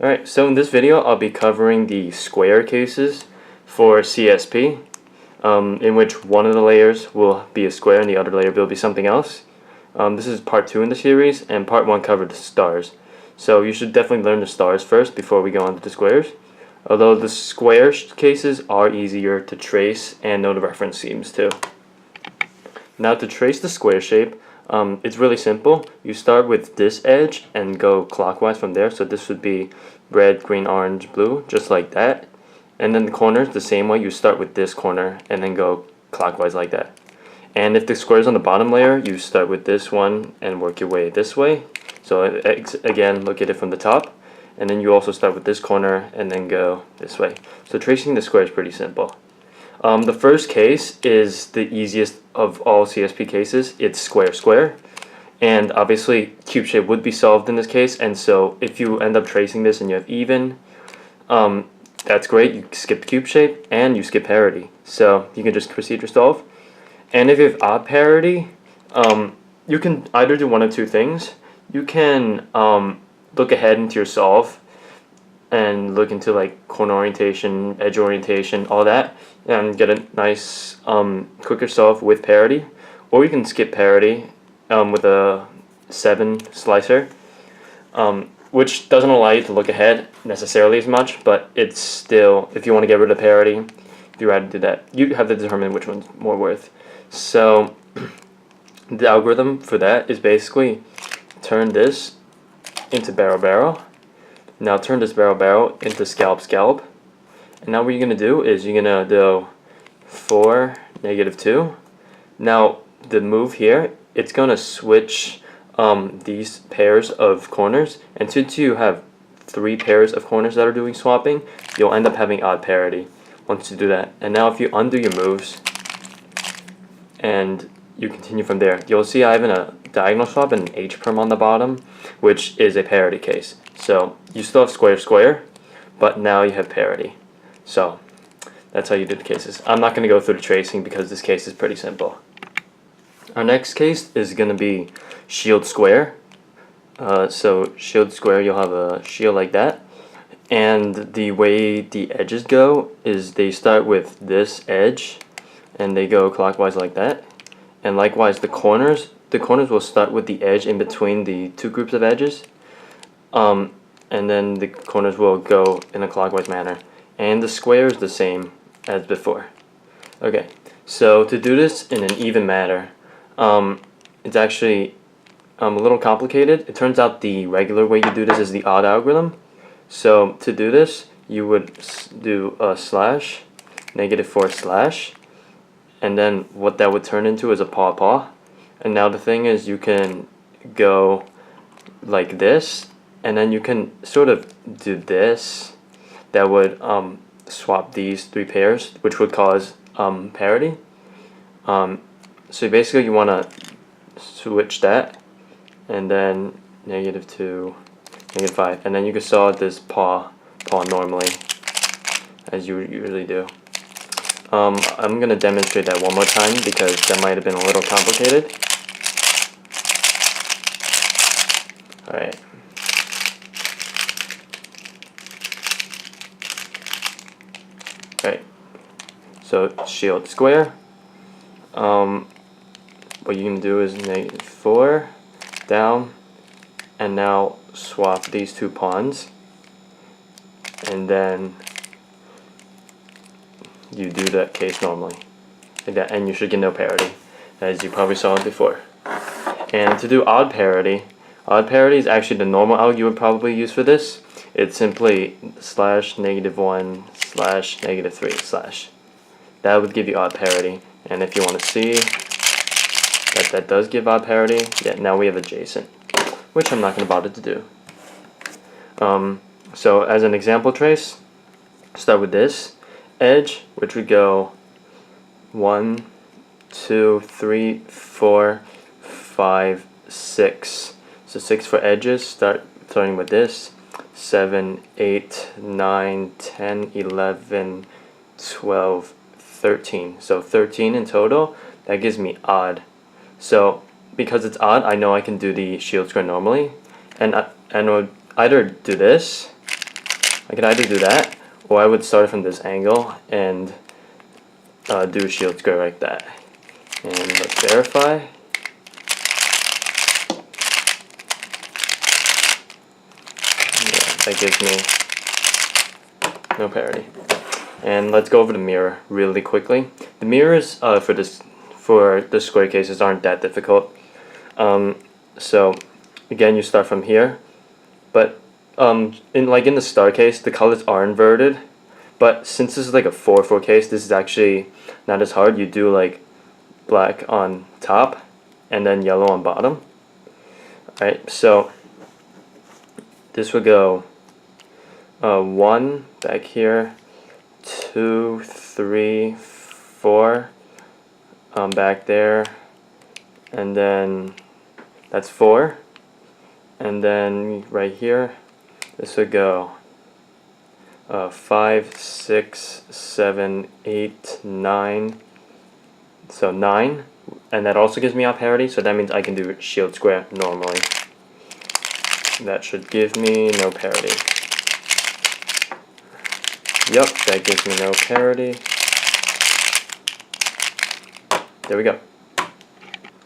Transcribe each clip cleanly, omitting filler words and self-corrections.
Alright, so in this video I'll be covering the square cases for CSP, in which one of the layers will be a square and the other layer will be something else. This is part 2 in the series, and part 1 covered the stars. So you should definitely learn the stars first before we go on to the squares. Although the square cases are easier to trace and know the reference schemes too. Now to trace the square shape, it's really simple. You start with this edge and go clockwise from there. So this would be red, green, orange, blue, just like that. And then the corners, the same way. You start with this corner and then go clockwise like that. And if the square is on the bottom layer, you start with this one and work your way this way. So again, look at it from the top. And then you also start with this corner and then go this way. So tracing the square is pretty simple. The first case is the easiest of all CSP cases. It's square square, and obviously cube shape would be solved in this case. And so if you end up tracing this and you have even, that's great. You skip cube shape and you skip parity, so you can just procedure solve. And if you have odd parity, you can either do one of two things. You can look ahead into your solve and look into like corner orientation, edge orientation, all that, and get a nice quicker solve with parity. Or you can skip parity with a 7 slicer, which doesn't allow you to look ahead necessarily as much, but it's still, if you want to get rid of parity, if you rather do that, you have to determine which one's more worth. So the algorithm for that is basically turn this into barrel barrel. Now turn this barrel barrel into scallop scallop. And now what you're going to do is you're going to do 4, -2. Now the move here, it's going to switch these pairs of corners. And since you have 3 pairs of corners that are doing swapping, you'll end up having odd parity once you do that. And now if you undo your moves and you continue from there, you'll see I have a diagonal swap and an H perm on the bottom, which is a parity case. So you still have square square, but now you have parity. So that's how you do the cases. I'm not going to go through the tracing because this case is pretty simple. Our next case is going to be shield square. So shield square, you'll have a shield like that. And the way the edges go is they start with this edge and they go clockwise like that. And likewise the corners will start with the edge in between the 2 groups of edges. And then the corners will go in a clockwise manner. And the square is the same as before. Okay, so to do this in an even manner, it's actually a little complicated. It turns out the regular way you do this is the odd algorithm. So to do this, you would do a slash, -4 slash, and then what that would turn into is a paw paw. And now the thing is, you can go like this, and then you can sort of do this. That would swap these 3 pairs, which would cause parity. So basically you want to switch that, and then -2, -5, and then you can solve this paw normally, as you usually do. I'm going to demonstrate that one more time because that might have been a little complicated. Alright. Right, so shield square. What you can do is -4 down, and now swap these 2 pawns, and then you do that case normally like that, and you should get no parity, as you probably saw before. And to do odd parity is actually the normal algorithm you would probably use for this. It's simply slash -1 slash -3 slash. That would give you odd parity. And if you want to see that that does give odd parity, yeah, now we have adjacent, which I'm not going to bother to do. So as an example trace, start with this edge, which would go 1, 2, 3, 4, 5, 6. So 6 for edges, starting with this. 7, 8, 9, 10, 11, 12, 13. So 13 in total. That gives me odd. So because it's odd, I know I can do the shield square normally. And I would either do this I could either do that, or I would start from this angle and do a shield square like that. And let's verify. Yeah, that gives me no parity. And let's go over the mirror really quickly. The mirrors for the square cases aren't that difficult. So again, you start from here, but in the star case, the colors are inverted. But since this is like a 4-4 case, this is actually not as hard. You do like black on top and then yellow on bottom. Alright, so this would go 1 back here, 2, 3, 4 back there, and then that's 4, and then right here this would go 5, 6, 7, 8, 9, so 9, and that also gives me odd parity, so that means I can do shield square normally. That should give me no parity. Yep, that gives me no parity. There we go.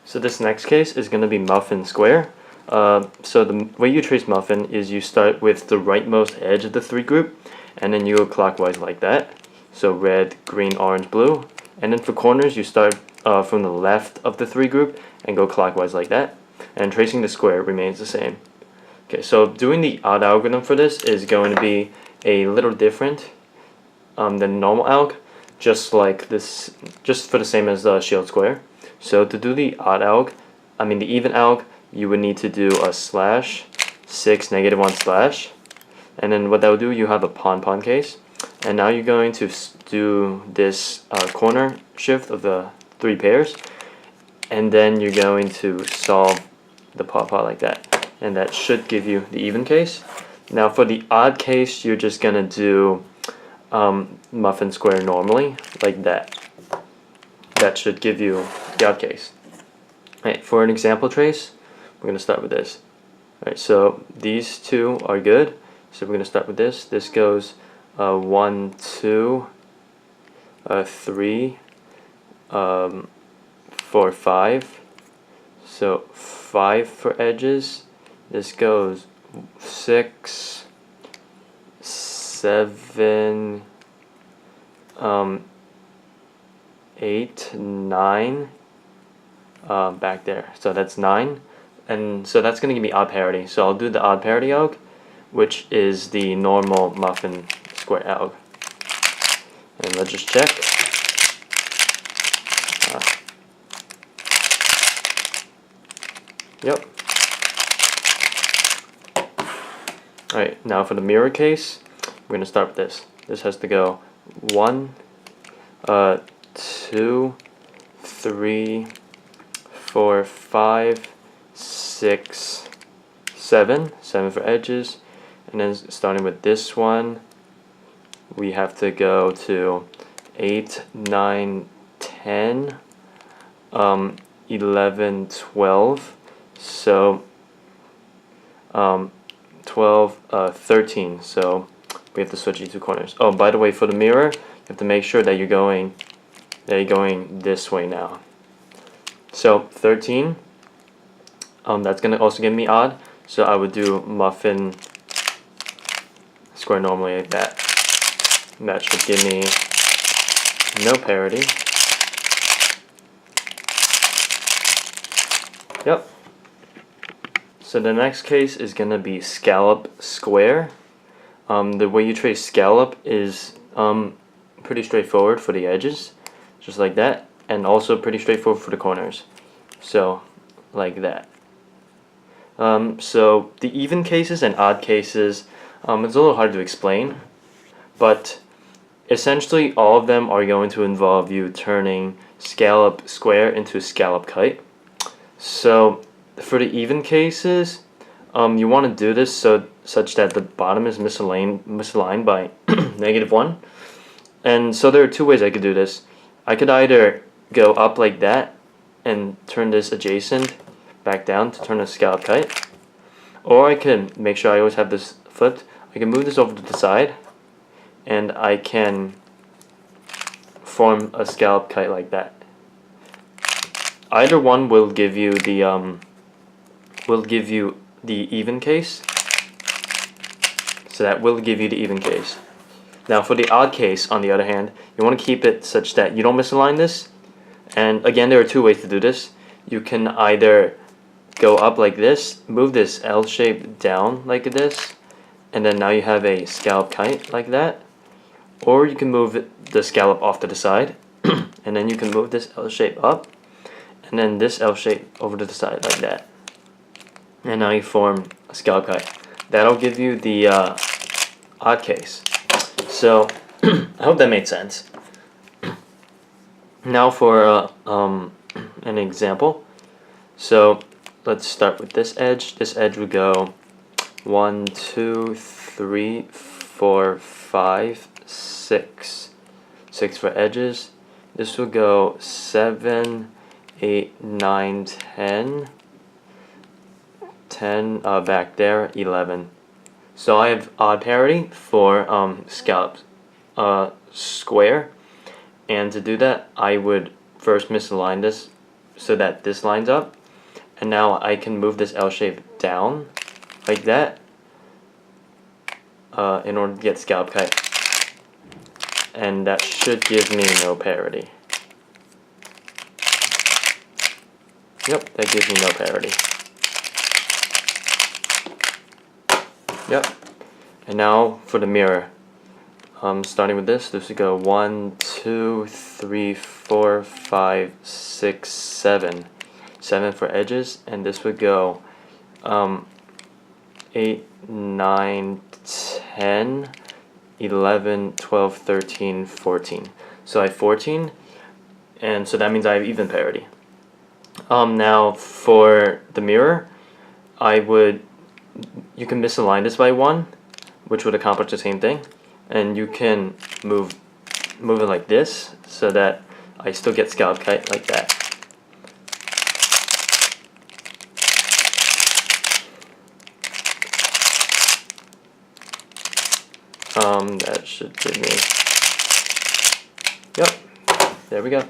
So this next case is going to be Muffin-Square. So the way you trace Muffin is you start with the rightmost edge of the 3 group, and then you go clockwise like that. So red, green, orange, blue. And then for corners, you start from the left of the 3 group and go clockwise like that. And tracing the square remains the same. Okay, so doing the odd algorithm for this is going to be a little different than normal alg, just like this, just for the same as the shield square. So to do the odd alg, the even alg, you would need to do a slash 6 -1 slash, and then what that will do, you have a pon case, and now you're going to do this corner shift of the 3 pairs, and then you're going to solve the paw like that, and that should give you the even case. Now for the odd case, you're just gonna do Muffin-Square normally, like that. That should give you the odd case. Alright, for an example trace, we're going to start with this. Alright, so these 2 are good. So we're going to start with this. This goes 1, 2, 3, 4, 5. So 5 for edges. This goes 6, 7, 8, 9 back there. So that's 9, and so that's going to give me odd parity. So I'll do the odd parity alg, which is the normal Muffin-Square alg. And let's just check. Yep. Alright, now for the mirror case, we're going to start with this. This has to go 1, 2, 3, 4, 5, 6, 7. 7 for edges. And then starting with this one, we have to go to 8, 9, 10, 11, 12. So 12, 13. So we have to switch these 2 corners. Oh, by the way, for the mirror, you have to make sure that you're going this way now. So 13, that's going to also give me odd. So I would do Muffin-Square normally like that. And that should give me no parity. Yep. So the next case is going to be Scallop-Square. The way you trace scallop is pretty straightforward for the edges, just like that, and also pretty straightforward for the corners, so like that. So the even cases and odd cases, it's a little hard to explain, but essentially all of them are going to involve you turning Scallop-Square into Scallop Kite. So for the even cases, you want to do this such that the bottom is misaligned by -1. And so there are 2 ways I could do this. I could either go up like that and turn this adjacent back down to turn a scallop kite, or I can make sure I always have this flipped. I can move this over to the side, and I can form a scallop kite like that. Either one will give you the even case. So that will give you the even case. Now for the odd case, on the other hand, you want to keep it such that you don't misalign this. And again, there are two ways to do this. You can either go up like this, move this L shape down like this, and then now you have a scallop kite like that. Or you can move the scallop off to the side, and then you can move this L shape up, and then this L shape over to the side like that. And now you form a scallop kite. That'll give you the odd case. So I hope that made sense. Now for an example. So let's start with this edge. This edge would go 1, 2, 3, 4, 5, 6. 6 for edges. This would go 7, 8, 9, 10. 10 back there, 11. So I have odd parity for Scallop-Square, and to do that I would first misalign this so that this lines up, and now I can move this L shape down like that in order to get scallop kite, and that should give me no parity. Yep, that gives me no parity. Yep. And now for the mirror. Starting with this would go 1, 2, 3, 4, 5, 6, 7. 7 for edges, and this would go 8, 9, 10, 11, 12, 13, 14. So I have 14, and so that means I have even parity. Now for the mirror, you can misalign this by 1, which would accomplish the same thing, and you can move it like this so that I still get scallop kite like that. That should give me, yep, there we go.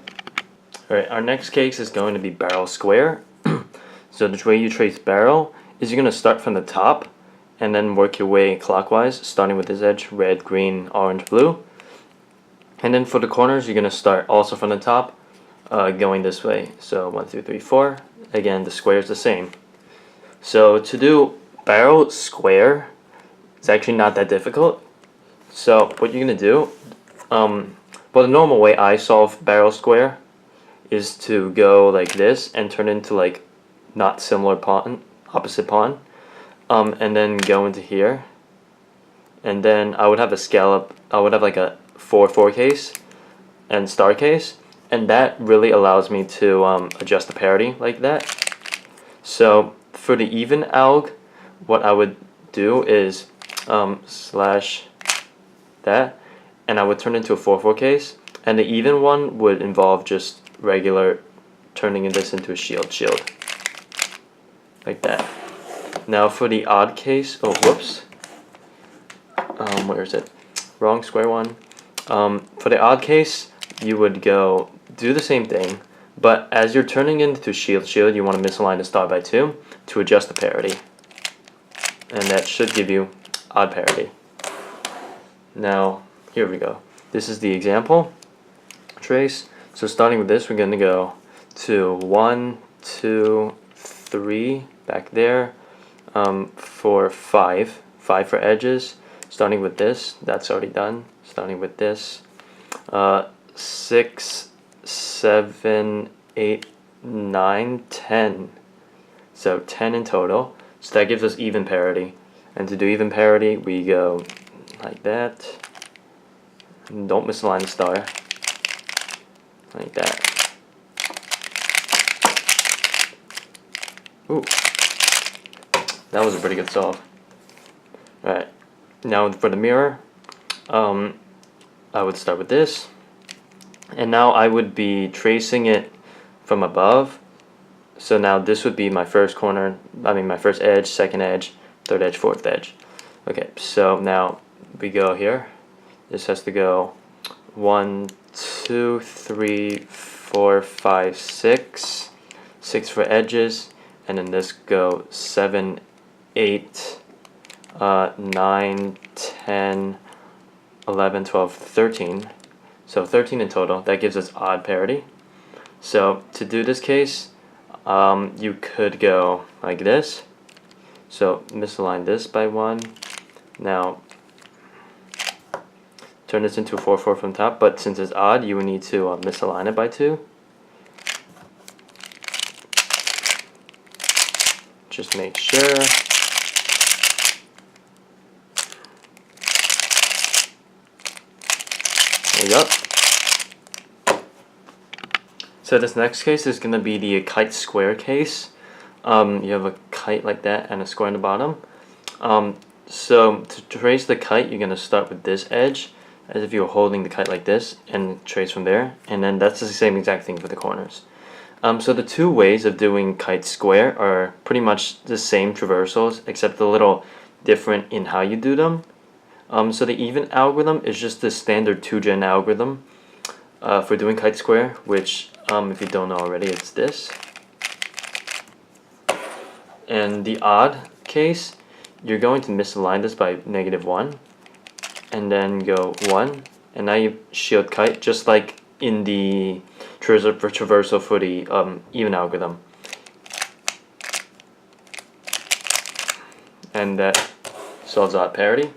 Alright, our next case is going to be barrel square. So the way you trace barrel is you're going to start from the top and then work your way clockwise, starting with this edge, red, green, orange, blue. And then for the corners, you're going to start also from the top, going this way. So 1, 2, 3, 4. Again, the square is the same. So to do barrel square, it's actually not that difficult. So what you're going to do, well, the normal way I solve barrel square is to go like this and turn into like not similar pawn, opposite pawn, and then go into here, and then I would have a scallop. I would have like a 4/4 case and star case, and that really allows me to adjust the parity like that. So for the even alg, what I would do is slash that, and I would turn into a 4/4 case, and the even one would involve just regular turning this into a shield like that. Now for the odd case, oh whoops, where is it? Wrong square one. For the odd case, you would do the same thing, but as you're turning into shield, you want to misalign the star by 2 to adjust the parity, and that should give you odd parity. Now here we go. This is the example trace. So starting with this, we're going to go to 1, 2, 3 back there, for 5 for edges. Starting with this, that's already done. Starting with this, 6, 7, 8, 9, 10. So 10 in total. So that gives us even parity. And to do even parity, we go like that. Don't misalign the star. Like that. Ooh. That was a pretty good solve. Alright. Now for the mirror, I would start with this. And now I would be tracing it from above. So now this would be my first corner, my first edge, second edge, third edge, fourth edge. Okay, so now we go here. This has to go 1, 2, 3, 4, 5, 6. 6 for edges, and then this go 7, 8, 9, 10, 11, 12, 13. So 13 in total. That gives us odd parity. So to do this case, you could go like this. So misalign this by 1. Now turn this into 4, 4 from top, but since it's odd, you would need to misalign it by 2. Just make sure. There you go. So this next case is going to be the Kite-Square case. You have a kite like that and a square on the bottom. So to trace the kite, you're going to start with this edge, as if you were holding the kite like this, and trace from there. And then that's the same exact thing for the corners. So the two ways of doing Kite-Square are pretty much the same traversals, except a little different in how you do them. So the even algorithm is just the standard 2-gen algorithm for doing Kite-Square, which if you don't know already, it's this. And the odd case, you're going to misalign this by -1, and then go 1, and now you shield kite just like in the traversal for the even algorithm. And that solves odd parity.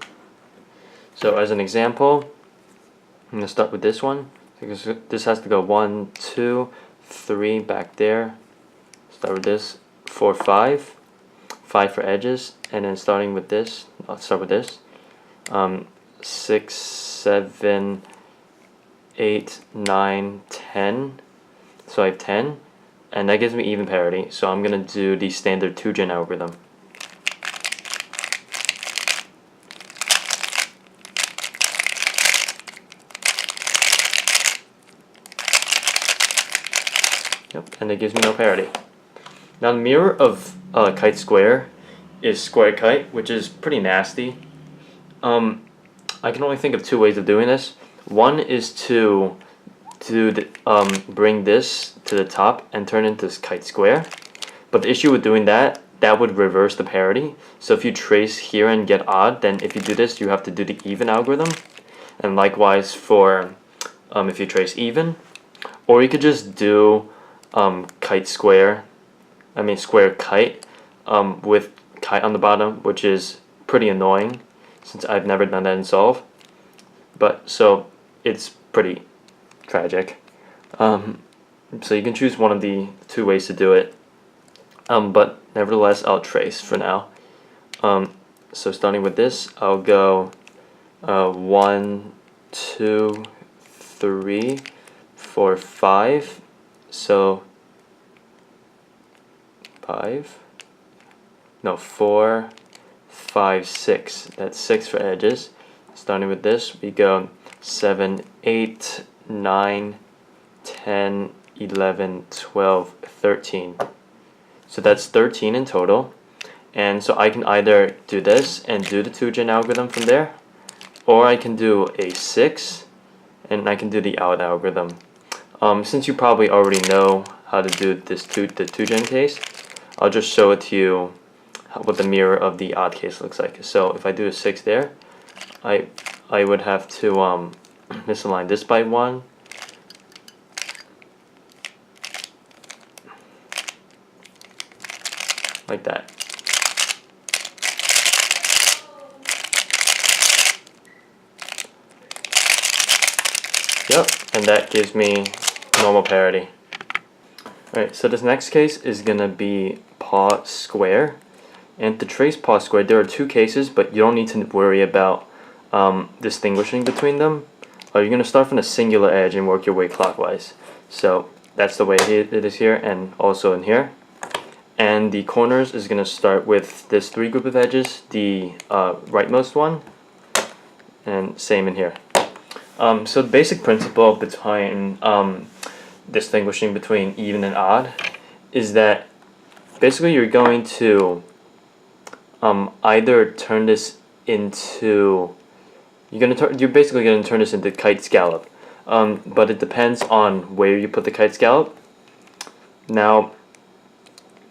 So as an example, I'm going to start with this one, because this has to go 1, 2, 3 back there. Start with this, 4, 5. 5 for edges, and then starting with this, I'll start with this. 6, 7, 8, 9, 10. So I have 10, and that gives me even parity. So I'm going to do the standard 2-gen algorithm. Yep, and it gives me no parity. Now the mirror of Kite-Square is square kite, which is pretty nasty. I can only think of two ways of doing this. One is to bring this to the top and turn into this Kite-Square. But the issue with doing that would reverse the parity. So if you trace here and get odd, then if you do this, you have to do the even algorithm. And likewise for if you trace even. Or you could just do Kite-Square. I mean square kite with kite on the bottom, which is pretty annoying since I've never done that in Solve. But so it's pretty tragic. So you can choose one of the two ways to do it. But nevertheless, I'll trace for now. So starting with this, I'll go 1, 2, 3, 4, 5. So 4, 5, 6. That's 6 for edges. Starting with this, we go 7, 8, 9, 10, 11, 12, 13. So that's 13 in total. And so I can either do this and do the 2-gen algorithm from there, or I can do a 6 and I can do the odd algorithm. Since you probably already know how to do this the 2-gen case, I'll just show it to you what the mirror of the odd case looks like. So if I do a 6 there, I would have to misalign this by 1. Like that. Yep, and that gives me normal parity. Alright, so this next case is going to be Paw-Square. And to trace Paw-Square, there are two cases, but you don't need to worry about distinguishing between them. You're going to start from the singular edge and work your way clockwise. So that's the way it is here and also in here. And the corners is going to start with this 3 group of edges, the rightmost one, and same in here. So the basic principle behind distinguishing between even and odd is that basically you're going to either turn this into you're basically gonna turn this into kite scallop. But it depends on where you put the kite scallop. Now,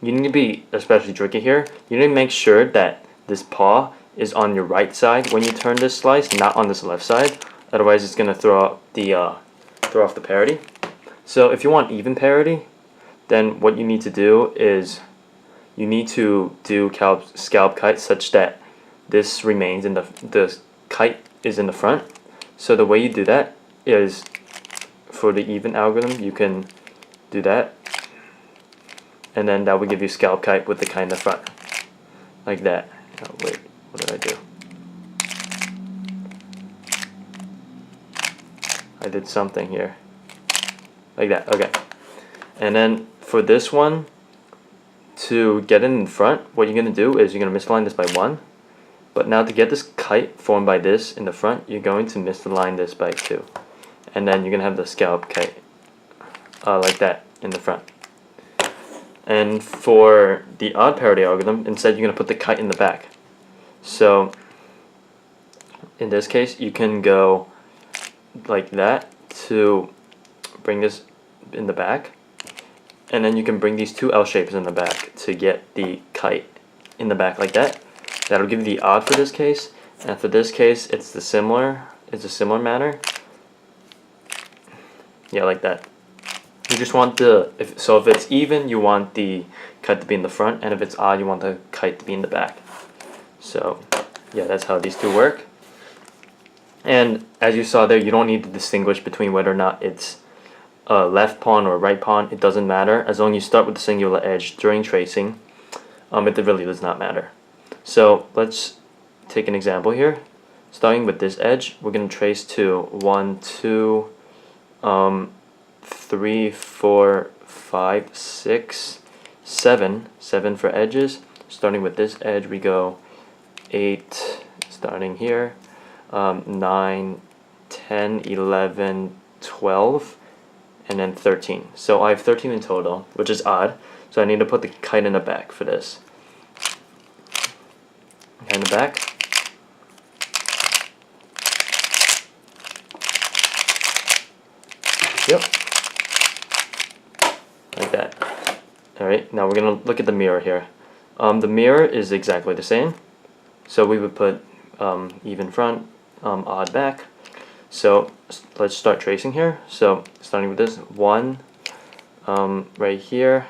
you need to be especially tricky here. You need to make sure that this paw is on your right side when you turn this slice, not on this left side. Otherwise, it's gonna throw off the parity. So if you want even parity, then what you need to do is you need to do scallop kite such that this remains in the kite is in the front. So the way you do that is for the even algorithm, you can do that, and then that will give you scallop kite with the kite in the front, like that. Oh, wait, what did I do? I did something here, like that. Okay, and then for this one, to get it in front, what you're gonna do is you're gonna misalign this by 1. But now to get this kite formed by this in the front, you're going to misalign this by 2. And then you're going to have the scallop kite like that in the front. And for the odd parity algorithm, instead you're going to put the kite in the back. So in this case, you can go like that to bring this in the back. And then you can bring these 2 L shapes in the back to get the kite in the back like that. That'll give you the odd for this case, and for this case, it's a similar manner. Yeah, like that. You just want if it's even, you want the kite to be in the front, and if it's odd, you want the kite to be in the back. So, yeah, that's how these 2 work. And as you saw there, you don't need to distinguish between whether or not it's a left pawn or a right pawn. It doesn't matter as long as you start with the singular edge during tracing. It really does not matter. So let's take an example here. Starting with this edge, we're going to trace to 1, 2, 3, 4, 5, 6, 7. 7 for edges. Starting with this edge, we go 8, starting here, 9, 10, 11, 12, and then 13. So I have 13 in total, which is odd. So I need to put the kite in the back for this. In the back. Yep. Like that. Alright, now we're going to look at the mirror here. The mirror is exactly the same. So we would put even front, odd back. So let's start tracing here. So starting with this, 1 right here,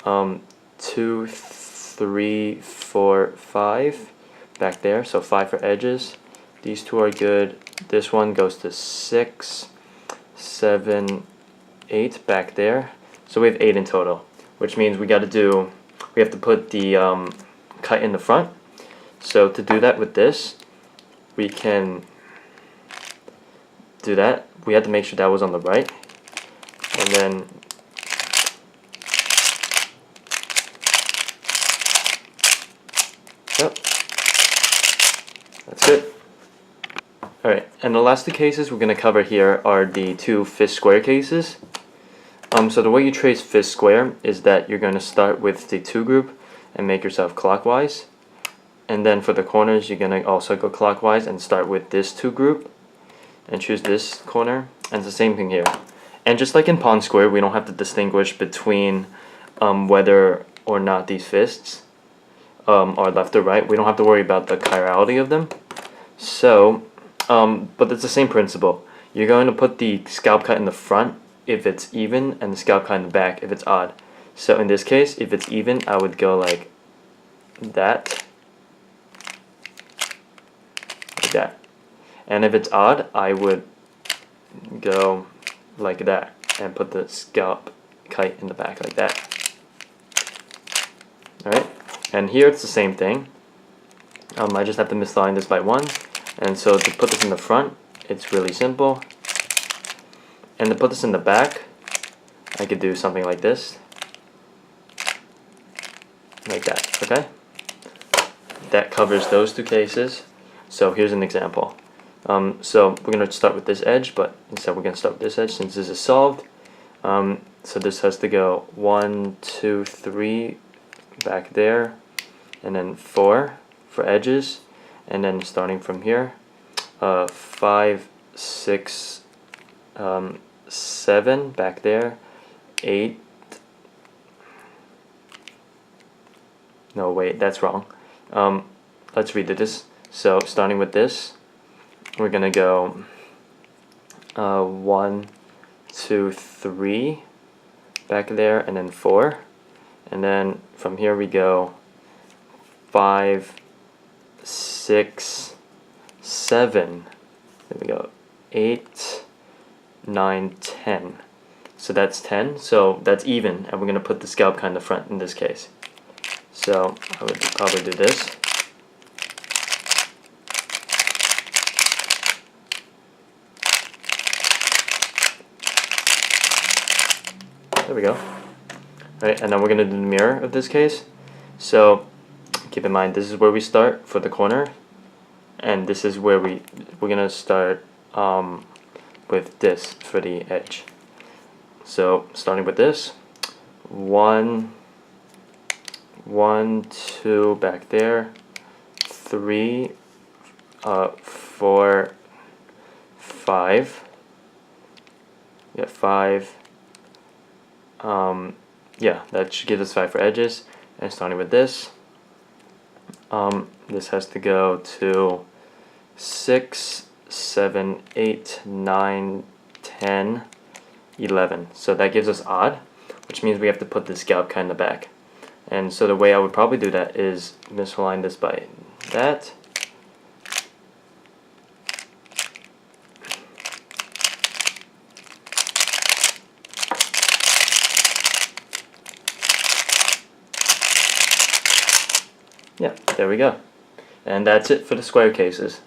2, 3, 4, 5 back there, so 5 for edges. These 2 are good. This one goes to 6, 7, 8 back there. So we have 8 in total, which means we have to put the kite in the front. So to do that with this, we can do that. We have to make sure that was on the right, and then yep, that's good. Alright, and the last 2 cases we're going to cover here are the 2 fist square cases. So the way you trace fist square is that you're going to start with the 2 group and make yourself clockwise. And then for the corners, you're going to also go clockwise and start with this 2 group and choose this corner. And it's the same thing here. And just like in Paw-Square, we don't have to distinguish between whether or not these fists are left or right. We don't have to worry about the chirality of them. So, but it's the same principle. You're going to put the scallop kite in the front if it's even, and the scallop kite in the back if it's odd. So in this case, if it's even, I would go like that. Like that. And if it's odd, I would go like that and put the scallop kite in the back like that. Alright, and here it's the same thing. I just have to misalign this by 1. And so to put this in the front, it's really simple. And to put this in the back, I could do something like this. Like that, okay? That covers those 2 cases. So here's an example. So we're going to start with this edge, but instead we're going to start with this edge since this is solved. So this has to go 1, 2, 3 back there, and then 4 for edges. and then starting from here, 5, 6, 7 back there, 8. No, wait, that's wrong. Let's redo this. So starting with this, we're gonna go 1, 2, 3 back there, and then 4, and then from here we go 5, 6, 7. There we go. 8, 9, 10. So that's 10. So that's even, and we're gonna put the scallop kind of front in this case. So I would probably do this. There we go. Right, and then we're gonna do the mirror of this case. So keep in mind, this is where we start for the corner, and this is where we're gonna start with this for the edge. So starting with this, 1, 2 back there, 3, 4, 5. Yeah, 5. Yeah, that should give us 5 for edges. And starting with this, this has to go to 6, 7, 8, 9, 10, 11. So that gives us odd, which means we have to put the scallop kind of back. And so the way I would probably do that is misalign this by that. Yeah, there we go. And that's it for the square cases.